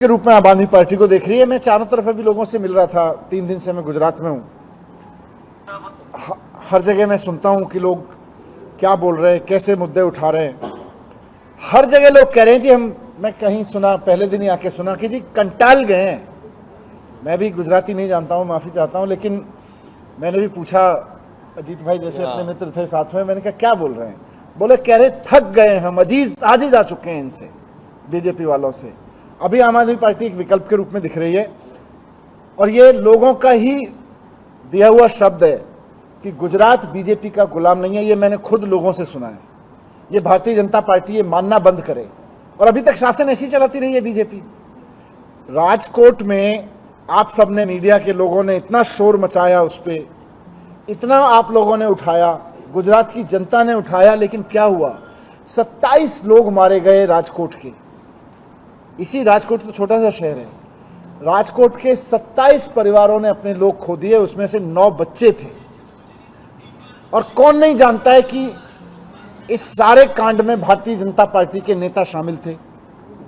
के रूप में आम आदमी पार्टी को देख रही है। मैं चारों तरफ अभी लोगों से मिल रहा था, 3 दिन से मैं गुजरात में हूँ। हर जगह मैं सुनता हूँ कि लोग क्या बोल रहे हैं, कैसे मुद्दे उठा रहे हैं। हर जगह लोग कह रहे हैं जी मैं कहीं सुना, पहले दिन ही आके सुना कि जी कंटाल गए हैं। मैं भी गुजराती नहीं जानता हूँ, माफ़ी चाहता हूँ, लेकिन मैंने भी पूछा, अजीत भाई जैसे अपने मित्र थे साथ में, मैंने कहा क्या बोल रहे हैं? बोले कह रहे थक गए हम, आज ही जा चुके हैं इनसे, बीजेपी वालों से। अभी आम आदमी पार्टी एक विकल्प के रूप में दिख रही है और ये लोगों का ही दिया हुआ शब्द है कि गुजरात बीजेपी का गुलाम नहीं है। ये मैंने खुद लोगों से सुना है। ये भारतीय जनता पार्टी ये मानना बंद करे, और अभी तक शासन ऐसी चलाती रही है बीजेपी। राजकोट में आप सबने, मीडिया के लोगों ने इतना शोर मचाया, उस पर इतना आप लोगों ने उठाया, गुजरात की जनता ने उठाया, लेकिन क्या हुआ? 27 लोग मारे गए राजकोट के। इसी राजकोट तो छोटा सा शहर है, राजकोट के 27 परिवारों ने अपने लोग खो दिए, उसमें से 9 बच्चे थे। और कौन नहीं जानता है कि इस सारे कांड में भारतीय जनता पार्टी के नेता शामिल थे?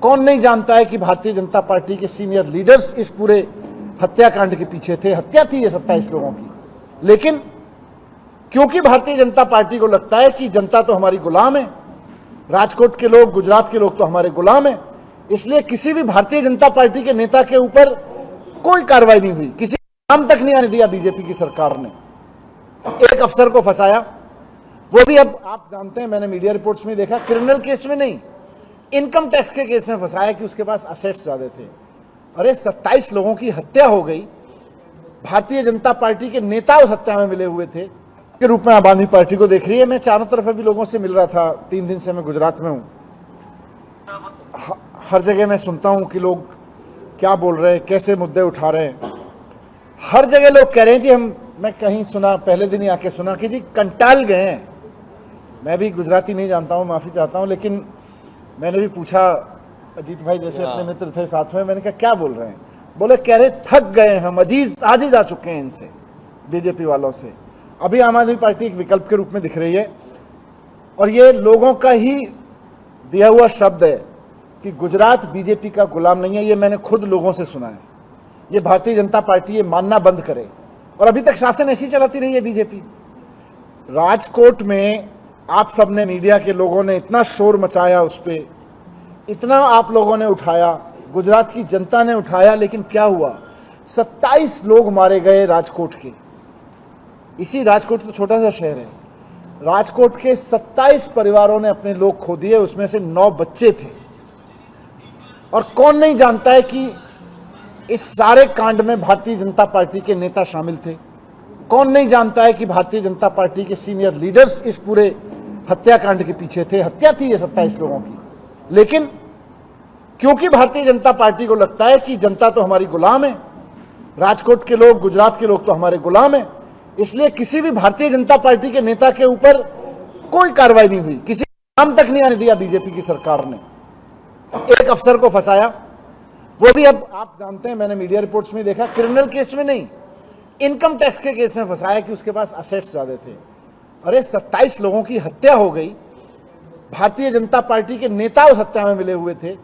कौन नहीं जानता है कि भारतीय जनता पार्टी के सीनियर लीडर्स इस पूरे हत्याकांड के पीछे थे? हत्या थी ये 27 लोगों की, लेकिन क्योंकि भारतीय जनता पार्टी को लगता है कि जनता तो हमारी गुलाम है, राजकोट के लोग, गुजरात के लोग तो हमारे गुलाम है, इसलिए किसी भी भारतीय जनता पार्टी के नेता के ऊपर कोई कार्रवाई नहीं हुई, किसी नाम तक नहीं आने दिया बीजेपी की सरकार ने। एक अफसर को फंसाया, वो भी अब आप जानते हैं, मैंने मीडिया रिपोर्ट्स में देखा, क्रिमिनल केस में नहीं, इनकम टैक्स के केस में फंसाया कि उसके पास असेट्स ज्यादा थे। अरे 27 लोगों की हत्या हो गई, भारतीय जनता पार्टी के नेता उस हत्या में मिले हुए थे। के रूप में आम आदमी पार्टी को देख रही है। मैं चारों तरफ अभी लोगों से मिल रहा था, 3 दिन से मैं गुजरात में हूँ। हर जगह मैं सुनता हूँ कि लोग क्या बोल रहे हैं, कैसे मुद्दे उठा रहे हैं। हर जगह लोग कह रहे हैं जी मैं कहीं सुना, पहले दिन ही आके सुना कि जी कंटाल गए हैं। मैं भी गुजराती नहीं जानता हूँ, माफ़ी चाहता हूँ, लेकिन मैंने भी पूछा, अजीत भाई जैसे अपने मित्र थे साथ में, मैंने कहा क्या बोल रहे हैं? बोले कह रहे थक गए हम, आज ही जा चुके हैं इनसे, बीजेपी वालों से। अभी आम आदमी पार्टी एक विकल्प के रूप में दिख रही है और ये लोगों का ही दिया हुआ शब्द है कि गुजरात बीजेपी का गुलाम नहीं है। ये मैंने खुद लोगों से सुना है। ये भारतीय जनता पार्टी ये मानना बंद करे, और अभी तक शासन ऐसी चलाती रही है बीजेपी। राजकोट में आप सबने, मीडिया के लोगों ने इतना शोर मचाया, उस पर इतना आप लोगों ने उठाया, गुजरात की जनता ने उठाया, लेकिन क्या हुआ? 27 लोग मारे गए राजकोट के। इसी राजकोट तो छोटा सा शहर है, राजकोट के 27 परिवारों ने अपने लोग खो दिए, उसमें से 9 बच्चे थे। और कौन नहीं जानता है कि इस सारे कांड में भारतीय जनता पार्टी के नेता शामिल थे? कौन नहीं जानता है कि भारतीय जनता पार्टी के सीनियर लीडर्स इस पूरे हत्याकांड के पीछे थे? हत्या थी ये 27 लोगों की, लेकिन क्योंकि भारतीय जनता पार्टी को लगता है कि जनता तो हमारी गुलाम है, राजकोट के लोग, गुजरात के लोग तो हमारे गुलाम है, इसलिए किसी भी भारतीय जनता पार्टी के नेता के ऊपर कोई कार्रवाई नहीं हुई, किसी नाम तक नहीं आने दिया बीजेपी की सरकार ने। एक अफसर को फंसाया, वो भी अब आप जानते हैं, मैंने मीडिया रिपोर्ट्स में देखा, क्रिमिनल केस में नहीं, इनकम टैक्स के केस में फंसाया कि उसके पास असेट्स ज्यादा थे। अरे 27 लोगों की हत्या हो गई, भारतीय जनता पार्टी के नेता उस हत्या में मिले हुए थे।